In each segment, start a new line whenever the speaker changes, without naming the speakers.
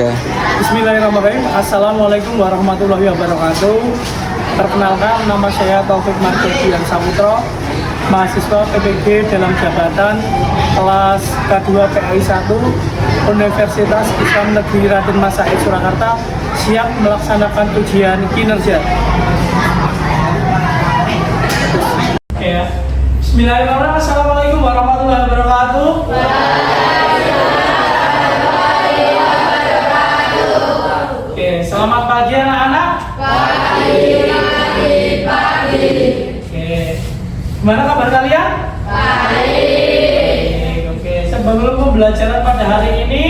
Oke.
Bismillahirrahmanirrahim. Assalamualaikum warahmatullahi wabarakatuh. Perkenalkan, nama saya Taufik Marjudian Saputro, mahasiswa PPG dalam jabatan kelas K2 PAI 1 Universitas Islam Negeri Raden Mas Said Surakarta, siap melaksanakan ujian kinerja. Oke ya. Bismillahirrahmanirrahim. Assalamualaikum warahmatullahi wabarakatuh. Oke, selamat pagi anak-anak. Pagi. Oke, gimana kabar kalian? Baik. Oke, sebelum pembelajaran pada hari ini,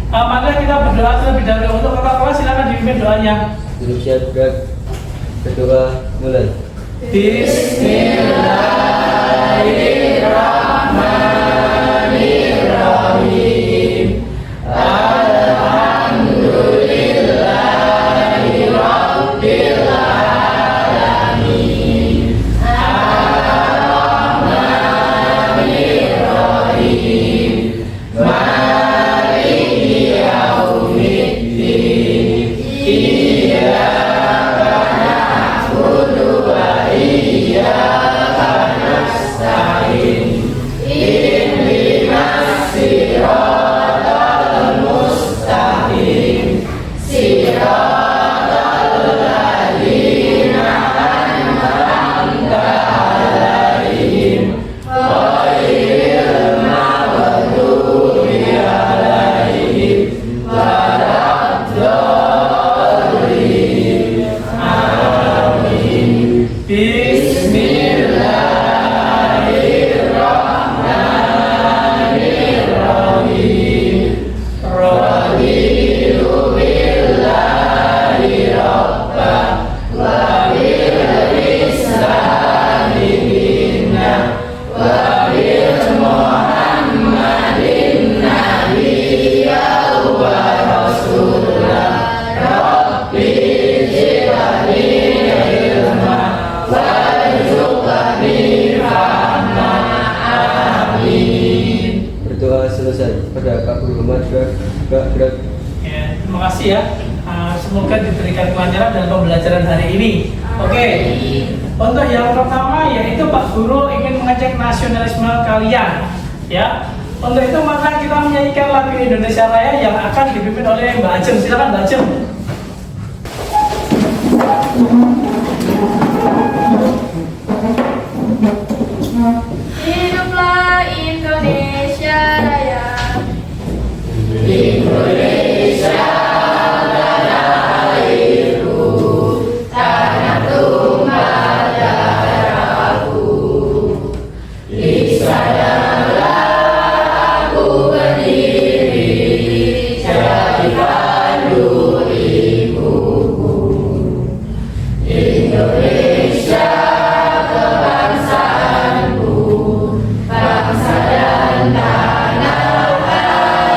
mari kita berdoa terlebih dahulu. Untuk kakak-kakak silakan dipimpin doanya.
Siap, berdoa mulai.
Bismillahirrahmanirrahim.
Selesai. Pada Kak Guru Muhammad gerak.
Ya, terima kasih ya. Semoga diberikan kelancaran dalam pembelajaran hari ini. Oke. Untuk yang pertama yaitu Pak Guru ingin mengecek nasionalisme kalian. Ya. Untuk itu maka kita menyanyikan lagu Indonesia Raya yang akan dipimpin oleh Mbak Ajem. Silakan Mbak Ajem.
Hiduplah Indonesia Raya.
Indonesia tanah airku, tanah tumpah darahku. Di sanalah aku berdiri, jadikan ibuku. Indonesia kebangsaanku, bangsa dan tanah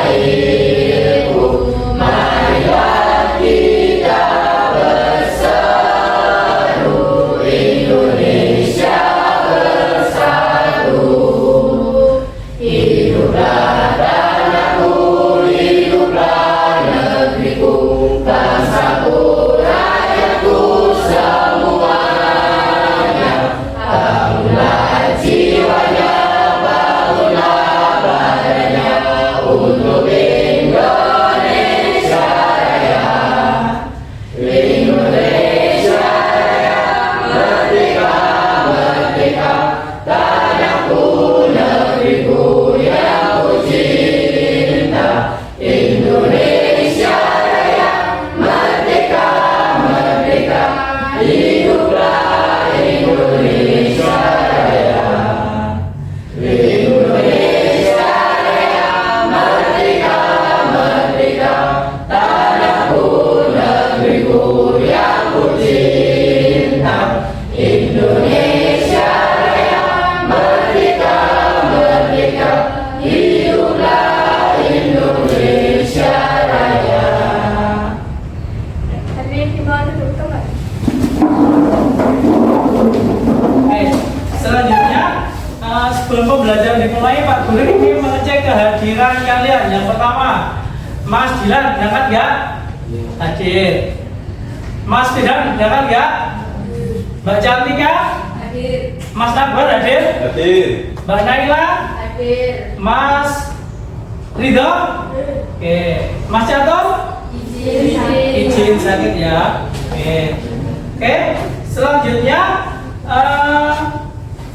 airku. Marilah kita berseru, Indonesia bersatu. Hiduplah tanahku, hiduplah negeriku, bangsaku, rakyatku semuanya. Bangunlah jiwanya, bangunlah badannya untuk Indonesia Raya. Indonesia Raya, merdeka, merdeka, tanahku, negeriku yang ku cinta. Indonesia Raya, merdeka, merdeka, hiduplah Indonesia Raya. Indonesia Raya, merdeka, merdeka, tanahku, negeriku yang ku cinta. Indonesia Raya, merdeka, merdeka, hiduplah Indonesia Raya.
Tapi gimana dulu teman?
Selanjutnya sebelum pembelajaran dimulai, Pak Guru ingin mengecek kehadiran kalian. Yang pertama, Mas Dilan berangkat ya? Hadir. Mas Firdan berangkat ya? Mbak Cantika?
Hadir.
Mas Akbar hadir?
Hadir.
Mbak Naila?
Hadir.
Mas Ridho? Oke. Mas Catur? Izin sakit ya. Oke. Selanjutnya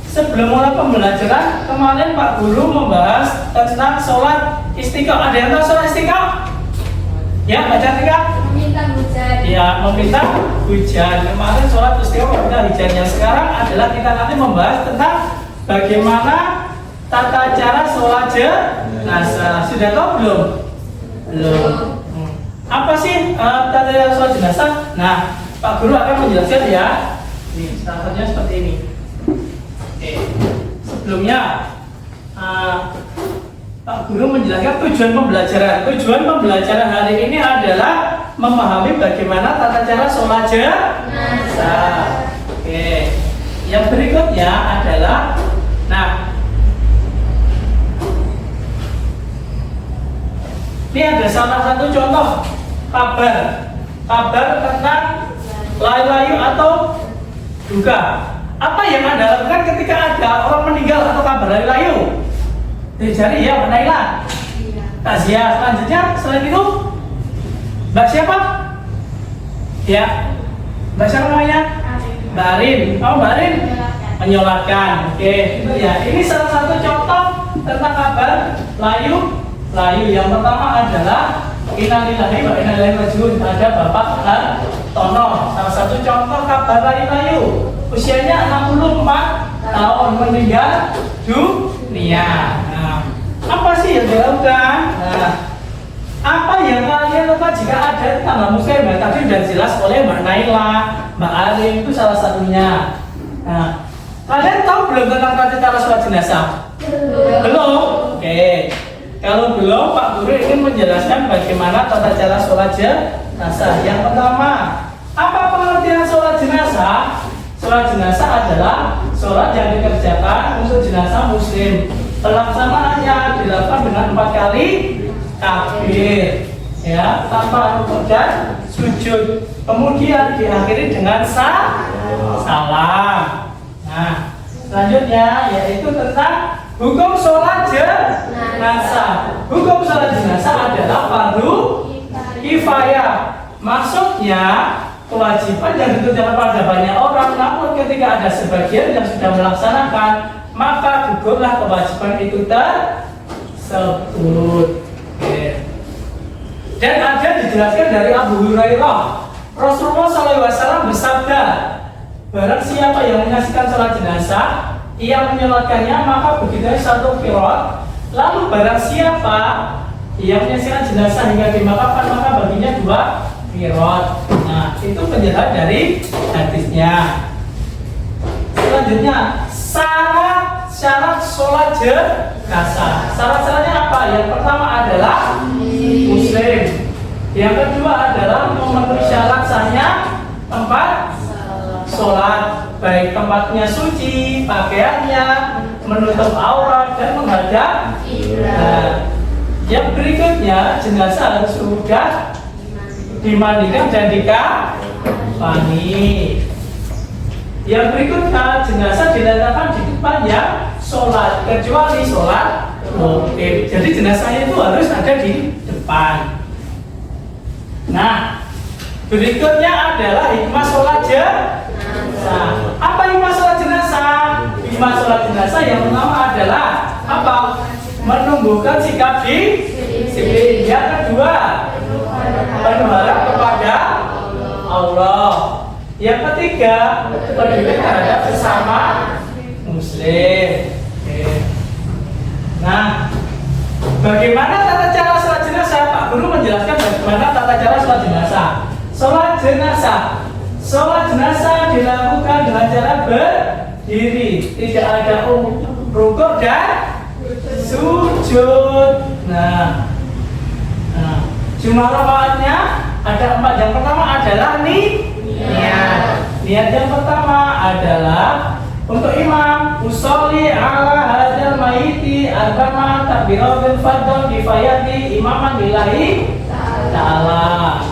sebelum mulai pembelajaran kemarin Pak Guru membahas tentang sholat istiqomah. Ada yang tahu sholat istiqomah? Ya, Mbak Cantika?
Meminta hujan.
Ya, meminta hujan. Kemarin sholat istiqomah meminta hujannya. Sekarang adalah kita nanti membahas tentang bagaimana tata cara sholat jenazah. Sudah tahu belum? Belum. Apa sih tata cara sholat jenazah? Nah, Pak Guru akan menjelaskan ya. Nih, salah satunya seperti ini. Oke. Sebelumnya Pak Guru menjelaskan tujuan pembelajaran. Tujuan pembelajaran hari ini adalah memahami bagaimana tata cara sholat jenazah. Oke. Yang berikutnya adalah, nah, ini ada salah satu contoh kabar tentang layu-layu atau duka. Apa yang Anda lakukan ketika ada orang meninggal atau kabar layu-layu? Dicari ya, Mbak Naila. Takziah. Selanjutnya, selain itu, Mbak siapa? Ya, Mbak siapa namanya? Mbak Arin. Oh, Mbak Arin menyolatkan. Oke, itu ya. Ini salah satu contoh tentang kabar layu. Yang pertama adalah innalillahi wa inna ilaihi raji'un. Ada Bapak Hartono. Salah satu contoh kabar layu. Usianya 64 tahun, meninggal dunia. Nah, apa sih yang dilakukan? Nah, apa yang kalian lakukan jika ada tanggal muslim? Nah, tadi sudah jelas oleh Mbak Naila, Mbak Arin itu salah satunya. Nah, kalian tahu belum tentang tata cara sholat jenazah? Belum? Oke. Kalau belum, Pak Guru ingin menjelaskan bagaimana tata cara sholat jenazah. Yang pertama, apa pengertian sholat jenazah? Sholat jenazah adalah sholat yang dikerjakan untuk jenazah muslim. Pelaksanaannya dilakukan dengan 4 kali takbir, ya, tanpa rukuk dan sujud. Kemudian diakhiri dengan salam. Nah, selanjutnya yaitu tentang hukum sholat jenazah. Hukum sholat jenazah adalah fardu kifayah. Maksudnya kewajiban yang dikerjakan pada banyak orang, namun ketika ada sebagian yang sudah melaksanakan, maka gugurlah kewajiban itu tersebut. Dan ada dijelaskan dari Abu Hurairah, Rasulullah SAW bersabda, barang siapa yang menyaksikan sholat jenazah, ia menyolatkannya, maka begitu satu qiraat. Lalu barang siapa yang menyaksikan jenazah hingga dimakamkan, maka baginya 2 qiraat. Nah, itu penjelasan dari hadisnya. Selanjutnya, syarat sholat jenazah. Syarat-syaratnya apa? Yang pertama adalah muslim. Yang kedua adalah memenuhi syarat sahnya tempat sholat, baik tempatnya suci, pakaiannya, menutup aurat dan menghadap kiblat. Yang berikutnya, jenazah harus sudah dimandikan dan dikafani. Yang berikutnya, jenazah diletakkan di depan yang sholat, kecuali sholat wajib. Jadi jenazahnya itu harus ada di depan. Nah, berikutnya adalah hikmah sholat jenazah. Apa hikmah sholat jenazah? Hikmah sholat jenazah yang pertama adalah apa? Menumbuhkan sikap disiplin. Yang kedua, berharap kepada Allah. Yang ketiga, peduli terhadap sesama muslim. Nah, bagaimana tata cara sholat jenazah? Pak Guru menjelaskan bagaimana tata cara sholat jenazah. Sholat jenazah dilakukan dengan cara berdiri, tidak ada rukuk dan sujud. Nah, jumlah rakaatnya ada 4. Yang pertama adalah niat yang pertama adalah untuk imam usolli ala hadzal maiti arba'an takbiratul fardhu kifayati imaman lillahi taala.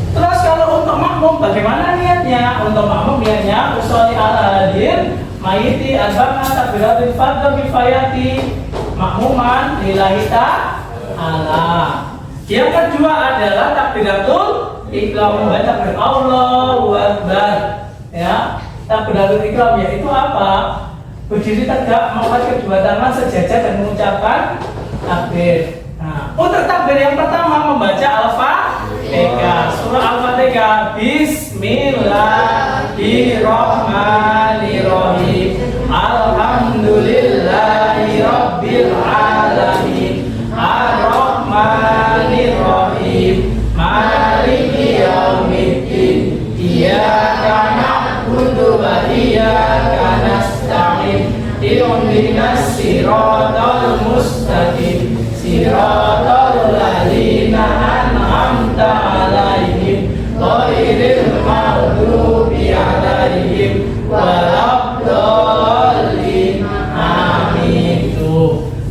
Terus kalau untuk makmum bagaimana niatnya? Untuk makmum niatnya usolli ala hadir mayyiti arba'ah takbiratul fardhu kifayati makmuman lillahi ta'ala. Yang kedua adalah takbiratul ikram, membaca takbir Allahu Akbar. Ya, takbiratul ikram yaitu apa? Berdiri tegak, mengangkat kedua tangan sejajar dan mengucapkan takbir. Nah, untuk takbir yang pertama membaca Al-Fatihah. Surah Al-Fatihah. Bismillahirrahmanirrahim. Alhamdulillahirabbil alamin. Ar-Rahmanirrahim. Maliki yaumiddin. Iyyaka na'budu wa iyyaka nasta'in. Ihdinas siratal mustaqim. Siratal ladzina an'amta 'alaihim ghairil maghdubi 'alaihim waladdallin. Amin.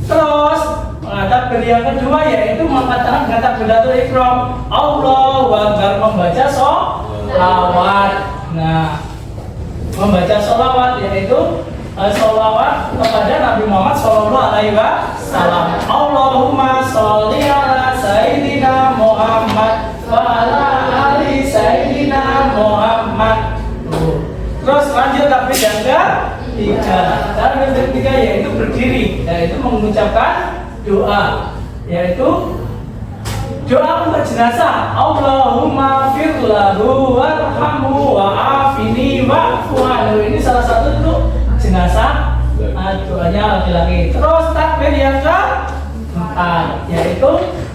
Terus takbir yang kedua yaitu mengatakan dengan takbiratul ihram Allahu Akbar, membaca sholawat. Nah, membaca sholawat yaitu sholawat kepada Nabi Muhammad Sallallahu Alaihi Wasallam. Allahumma sholli ala Sayyidina Muhammad wa ala ali Sayyidina Muhammad. Terus lanjut takbir yang ketiga. Takbir yang ketiga yaitu berdiri, yaitu mengucapkan doa, yaitu doa untuk jenazah. Allahumma firlahu warhamhu wa'afini wa'fu anhu. Ini salah satu untuk jenazah, doanya laki-laki. Terus takbir yang keempat yaitu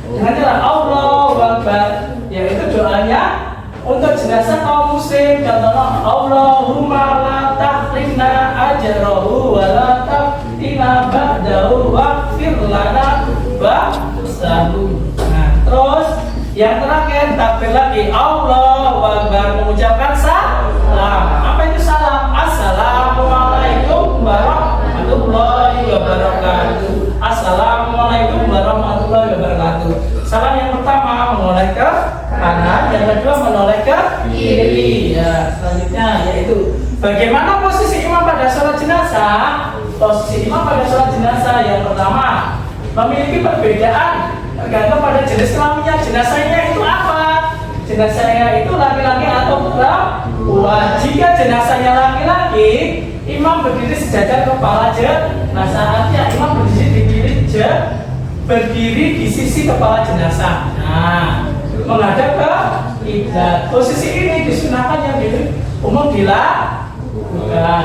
dengan cara Allahu Akbar, yaitu doanya untuk jenazah kaum muslim. Contohnya Allahumma la tahrimna ajrahu wa la taftina ba'dahu waghfir lana ba'dahu. Nah, terus yang terakhir takbir lagi Allahu Akbar, mengucapkan salam. Apa itu salam? Assalamualaikum warahmatullahi wabarakatuh. Assalamualaikum warahmatullahi wabarakatuh. Salam yang pertama menoleh ke kanan, yang kedua menoleh ke kiri. Ya, selanjutnya yaitu bagaimana posisi imam pada sholat jenazah? Posisi imam pada sholat jenazah yang pertama memiliki perbedaan tergantung pada jenis kelaminnya. Jenazahnya itu apa? Jenazahnya itu laki-laki atau perempuan. Jika jenazahnya laki-laki, imam berdiri sejajar kepala jenazah. Artinya imam berdiri di sisi kepala jenazah. Nah, menghadap ke kiblat. Posisi ini disunahkan yang umum dilakukan.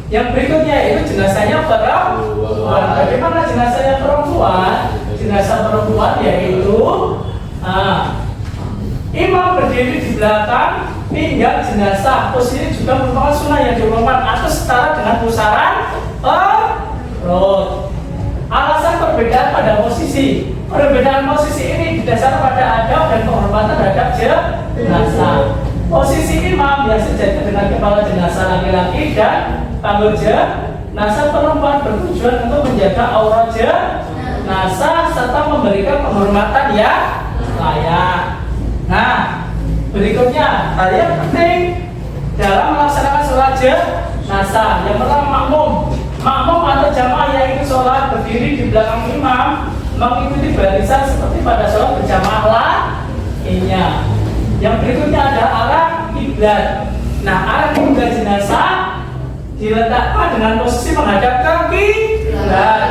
Yang berikutnya itu jenazahnya perempuan. Bagaimana jenazahnya perempuan? Jenazah perempuan yaitu imam berdiri di belakang pinggang jenazah. Posisi juga merupakan sunnah yang diumumkan atau setara dengan pusaran perut. Alasan perbedaan pada posisi. Perbedaan posisi ini didasarkan pada adab dan penghormatan terhadap jenazah. Posisi imam yang sejajar dengan kepala jenazah laki-laki dan panggul jenazah perempuan bertujuan untuk menjaga aurat jenazah serta memberikan penghormatan yang layak. Nah, berikutnya hal yang penting dalam melaksanakan sholat jenazah. Yang pertama makmum atau jamaah yang ikut sholat berdiri di belakang imam mengikuti barisan seperti pada sholat berjamaah lainnya. Yang berikutnya ada arah kiblat. Nah, arah kiblat jenazah diletakkan dengan posisi menghadap ke kiblat.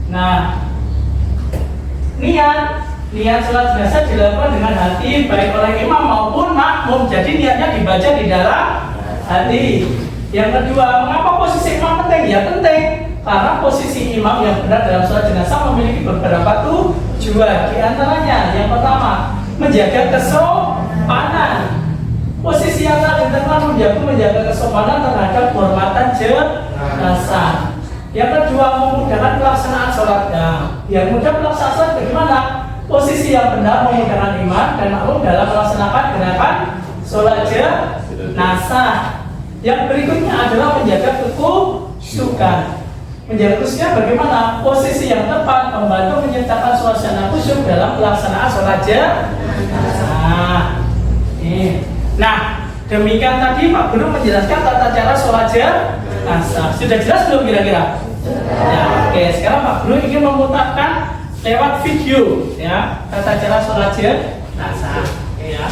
Nah, niat sholat jenazah dilakukan dengan hati baik oleh imam maupun makmum. Jadi niatnya dibaca di dalam hati. Yang kedua, mengapa posisi imam penting? Ya penting karena posisi imam yang benar dalam sholat jenazah memiliki beberapa tujuan. Di antaranya, yang pertama, menjaga kesopanan. Posisi yang tadi terkenal menjaga kesopanan terhadap kehormatan jenazah. Yang kedua, memudahkan pelaksanaan sholatnya. Biar mudah pelaksanaan sholat bagaimana? Posisi yang benar memudahkan imam dan makmum dalam melaksanakan gerakan sholat jenazah. Yang berikutnya adalah menjaga kekhusyukan. Menjaga khusyuknya bagaimana? Posisi yang tepat membantu menciptakan suasana khusyuk dalam pelaksanaan sholat jenazah. Nah, demikian tadi Pak Guru menjelaskan tata cara sholat jenazah. Sudah jelas belum kira-kira? Ya, oke. Sekarang Pak Guru ingin memutarkan lewat video ya tata cara sholat jenazah. Ya.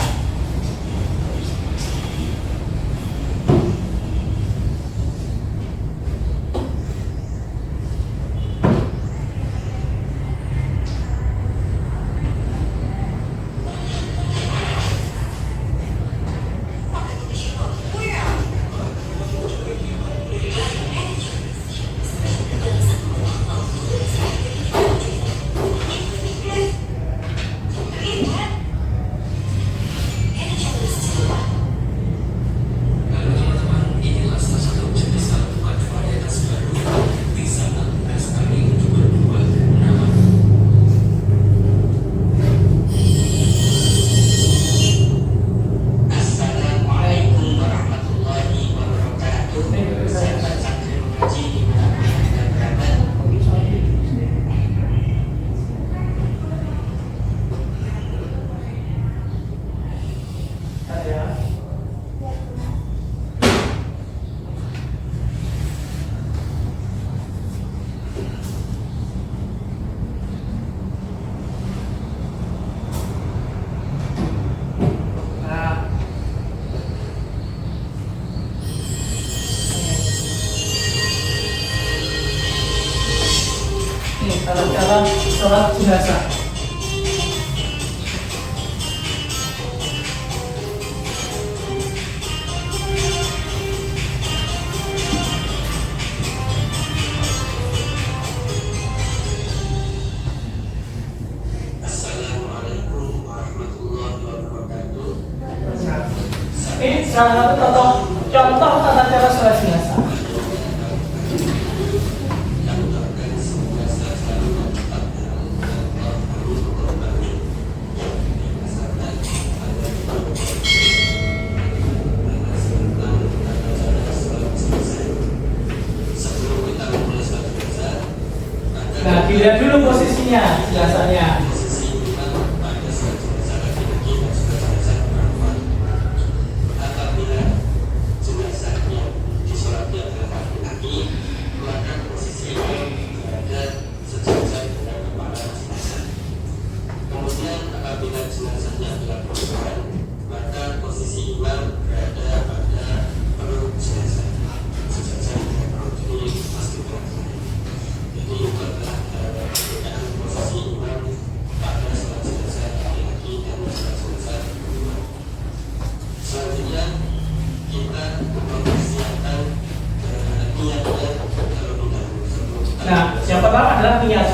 Tata cara sholat jenazah.
Assalamualaikum warahmatullahi wabarakatuh.
Ini salah satu contoh tata cara sholat jenazah. Nah, dilihat dulu posisinya, jenazahnya. Nah, yang pertama adalah niat.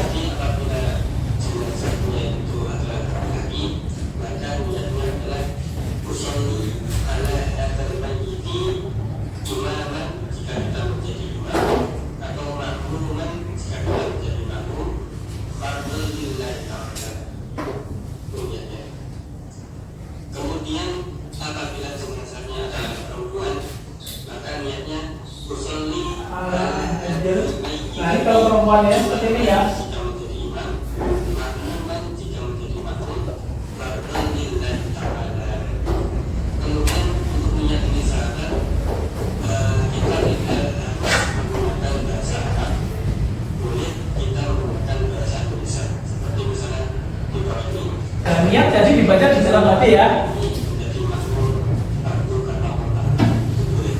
Kemudian apabila jenazahnya adalah perempuan, maka niatnya usolli
Nah, ini kalau perempuan ya seperti ini ya.
jika menjadi imam, makmuman jika menjadi makmum, fardhan lillahi ta'ala. Kemudian untuk niat ini sahabat, kita tidak harus menggunakan bahasa Arab, boleh kita menggunakan bahasa Indonesia, seperti misalnya di bawah ini.
Nah, niat jadi dibaca di dalam hati ya.
Menjadi makmum fardu karena Allah, boleh.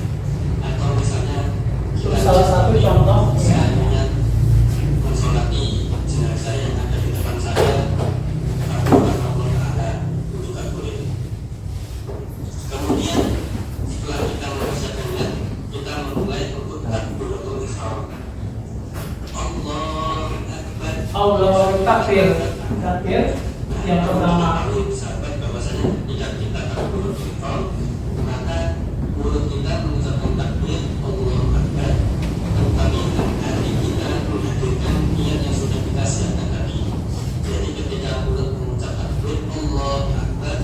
Atau misalnya
Itu salah satu contoh.
saya niat mensolati jenazah yang ada di depan saya, fardu karena Allah Ta'ala, itu juga boleh. Kemudian setelah kita mengucapkan niat, kita memulai untuk takbiratul ihram. Allahu Akbar.
Allah takbir. Takbir yang pertama.
Sahabat bahwasanya jika kita takbiratul ihram, maka mulut kita mengucapkan takbir Allahu Akbar, tetapi hati kita menghadirkan niat yang sudah kita siapkan tadi. Jadi ketika mulut mengucap takbir Allahu Akbar,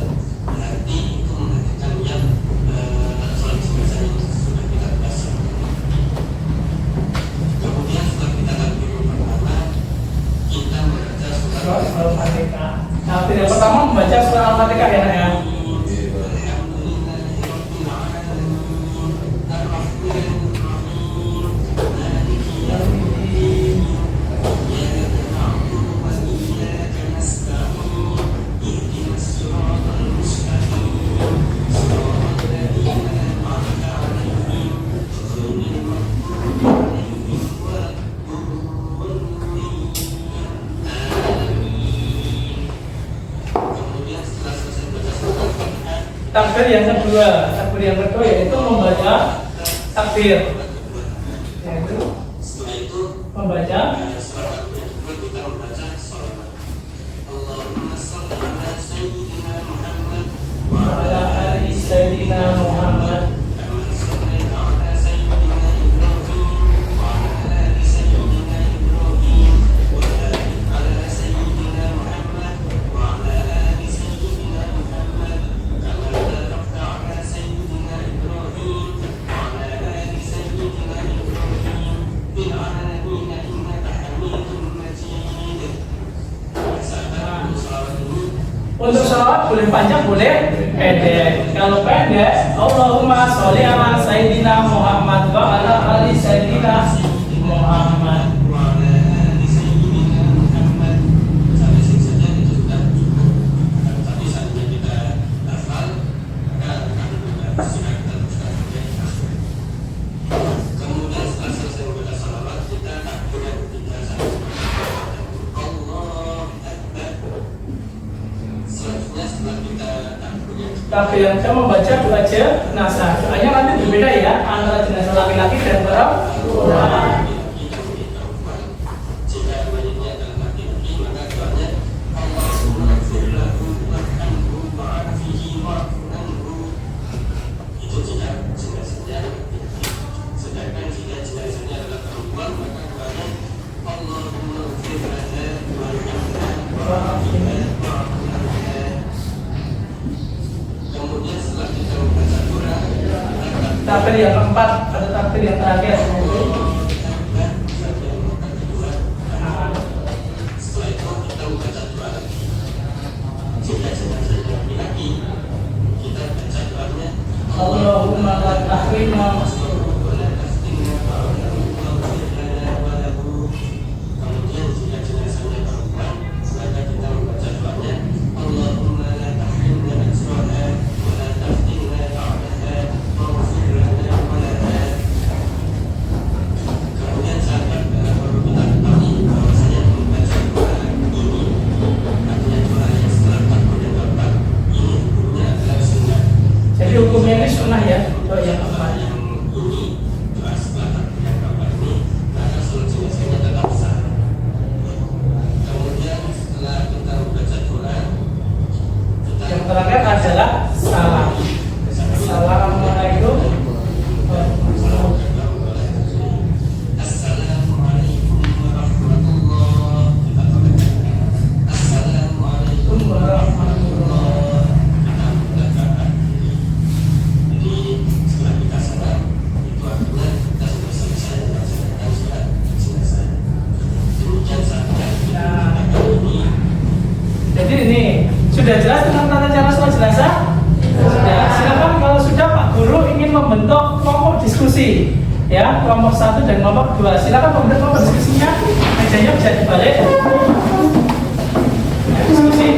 hati itu menghadirkan niat sholat jenazah yang sudah kita siapkan. Kemudian setelah kita
Takbir yang kedua yaitu membaca takbir. Yaitu
Setelah itu
membaca
setelah yang kedua kita membaca sholawat. Allahumma sholli ala sayyidina Muhammad wa ala
ala ali Sayyidina Muhammad
kama shallaita ala sayyidina Ibrahim wa ala ali sayyidina Ibrahim wa barik ala sayyidina Muhammad wa ala ali sayyidina Muhammad kama barakta ala sayyidina Ibrahim wa ala ali sayyidina Ibrahim fil alamin innaka Hamidum Majid.
Untuk sholawat boleh panjang boleh pendek. Kalau pendek, Allahumma sholli ala Sayyidina Muhammad wa ala ali Sayyidina Muhammad.
Kemudian setelah selesai membaca salawat, kita takbir yang ketiga sampai Allah Akbar. Selanjutnya setelah kita takbir yang
Takbir yang kita membaca doa jenazah. Doanya nanti berbeda ya antara jenazah laki-laki dan perempuan.
jika mayitnya adalah laki-laki, maka doanya Allahumma ighfir lahu warhamhu wa'afihi wa'fu anhu. Itu jika jenazahnya laki-laki. Sedangkan jika jenazahnya adalah perempuan, maka doanya Allahumma ighfir laha warhamha wa'afiha wa'fu anha. Kemudian setelah kita membaca doa,
Takbir yang keempat atau takbir yang terakhir.
setelah itu kita membaca doa lagi. Jika jenazah laki-laki, kita baca doanya
Allahumma la tahrimna.
Kemudian jika jenazahnya perempuan, maka kita membaca doanya Allahumma la tahrimna ajraha wa la taftinna ba'daha waghfir lana wa laha. Kemudian sahabat perlu kita ketahui bahwasanya membaca doa ini artinya doa yang setelah takbir yang keempat ini hukumnya adalah sunnah.
Jadi hukumnya ini sunnah ya, doa yang keempat.
Yang ini doa setelah takbir yang keempat ini maka sholat jenazahnya tetap sah. Kemudian setelah kita membaca doa, kita
Yang terakhir adalah salam. Assalamualaikum.
Assalamualaikum warahmatullahi wabarakatuh. Assalamualaikum warahmatullahi wabarakatuh. Jadi setelah kita salam, itu artinya kita sudah selesai melaksanakan sholat jenazah. Demikian saja kita ini.
Jadi ini sudah jelas tentang tata cara sholat jenazah? Sudah. Silakan kalau sudah Pak Guru ingin membentuk kelompok diskusi, ya kelompok 1 dan kelompok 2. Silakan membentuk kelompok diskusinya. Mejanya bisa dibalik. Ya, diskusi.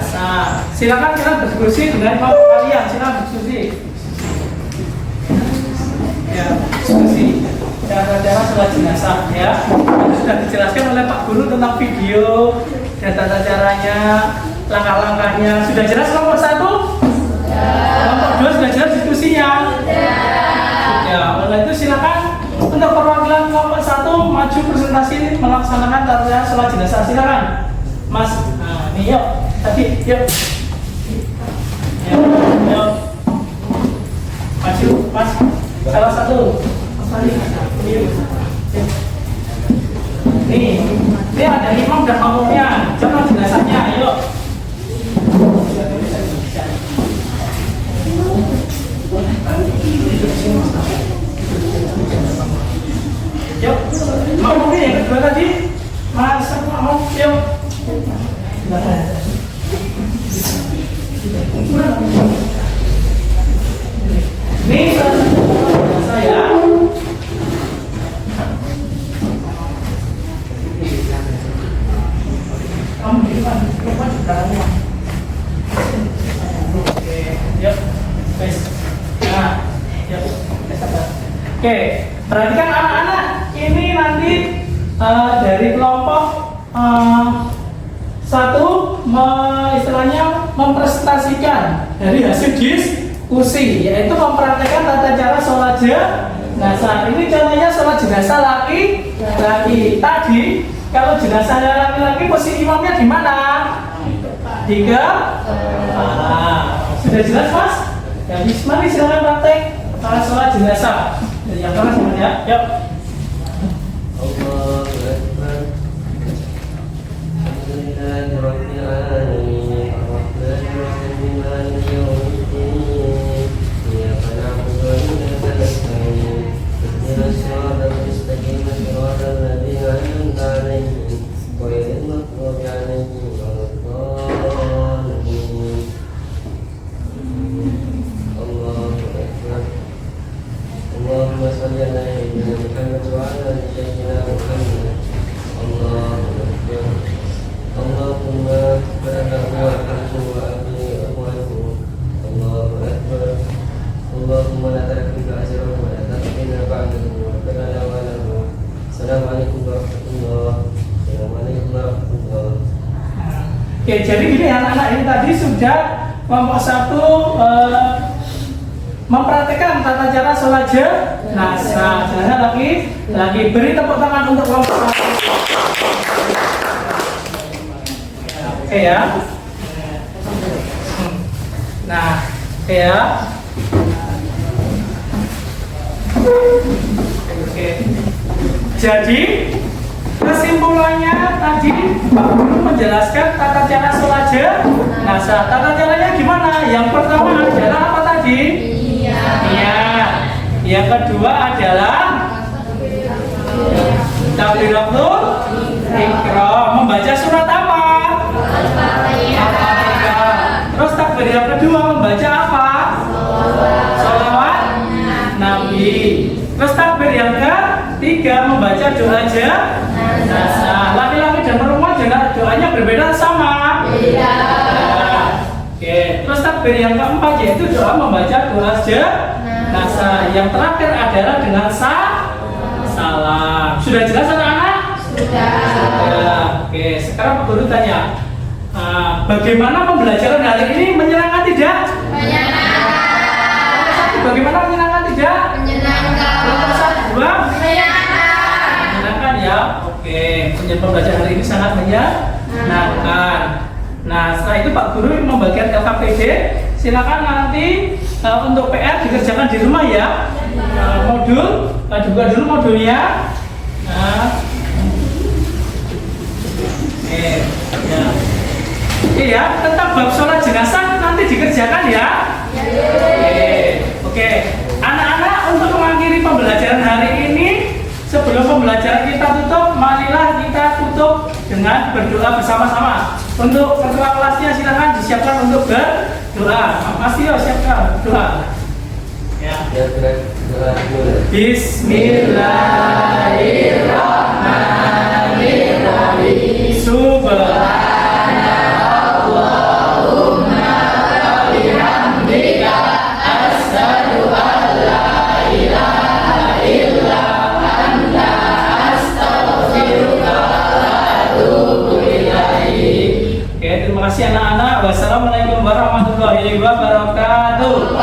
jenazah. Silakan kita berdiskusi dengan kelompok kalian. Silakan berdiskusi. Ya, diskusi. Cara-cara sholat jenazah ya. Itu sudah dijelaskan oleh Pak Guru tentang video dan tata caranya, langkah-langkahnya. Sudah jelas kelompok 1? Kelompok 2 sudah jelas diskusinya? Ya, oleh itu silakan untuk perwakilan kelompok 1 maju presentasi melaksanakan tata cara sholat jenazah. Silakan, Mas. Nah, nih yuk. Tadi, yuk. Yuk. Mas, salah satu. Nih, ini ada imam dan makmumnya. Coba jenazahnya, ayo. Yuk, makmumnya yang kedua tadi. Mas, makmum, yuk. Ini saya. Kamu di depan juga. Oke, yuk. Wes. Nah, yuk. Oke, perhatikan anak-anak. Ini nanti dari kelompok satu istilahnya mempresentasikan dari hasil diskusi, yaitu mempraktekkan tata cara sholat jenazah. Ini contohnya sholat jenazah laki-laki. Tadi kalau jenazahnya laki-laki posisi imamnya di mana? Di sudah jelas mas? Ya, mari silakan praktek sholat jenazah. Yang mana semuanya? Yuk.
Allahu Akbar. Alhamdulillahirabbil alamin. Arrahmanirrahim. Maliki yaumiddin. Iyyaka na'budu wa iyyaka nasta'in. Ihdinas siratal mustaqim. Siratal ladzina an'amta 'alaihim ghairil maghdubi 'alaihim waladdallin. Allahu Akbar. Allahumma shalli ala sayyidina Muhammad wa ala ali sayyidina Muhammad. Allahu Akbar. Allahumma barik wa rahmu wa abli amwalhu. Allahu Akbar. Allahumma la tarhamna ajrahu wa la tahrimna ba'dahu wa qina wa lahu. Assalamualaikum warahmatullahi wabarakatuh.
Oke, jadi gini anak-anak, ini tadi sudah kelompok satu mempraktekkan tata cara sholat jenazah. Lagi beri tepuk tangan untuk kelompok satu. Oke ya. Nah, oke ya. Oke. Jadi kesimpulannya tadi Pak Guru menjelaskan tata cara sholat jenazah. Tata caranya gimana? Yang pertama adalah apa tadi? Iya. Yang kedua adalah takbiratul ihram, membaca surat apa? Al-Fatihah. Terus takbir yang kedua membaca apa? Sholawat Nabi. Terus takbir yang ketiga membaca doa jenazah. Laki-laki dan perempuan doanya berbeda sama? Iya. Oke. Terus takbir yang keempat yaitu doa membaca doa jenazah. Yang terakhir adalah dengan salam. Sudah jelas anak-anak? Sudah. Oke. Sekarang Pak Guru tanya, bagaimana pembelajaran hari ini menyenangkan tidak? Menyenangkan. Bagaimana menyenangkan tidak? Menyenangkan. Kelompok satu dua? Menyenangkan ya. Oke. Pembelajaran hari ini sangat menyenangkan. Nah, setelah itu Pak Guru membagikan LKPD. Silakan nanti untuk PR dikerjakan di rumah ya. Modul, juga dulu modulnya. Ya. Iya, tentang bab sholat jenazah nanti dikerjakan ya. Oke. Anak-anak, untuk mengakhiri pembelajaran hari ini, sebelum pembelajaran kita tutup, marilah kita tutup dengan berdoa bersama-sama. Untuk ketua kelasnya silakan disiapkan untuk berdoa. Mas Tio siapkan doa. Ya. Bismillahirrahmanirrahim. Subhanallahumma wa bihamdika asyhadu an la ilaha illa anta astaghfiruka wa atubu ilaik. Oke, terima kasih anak-anak. Wassalamualaikum warahmatullahi wabarakatuh.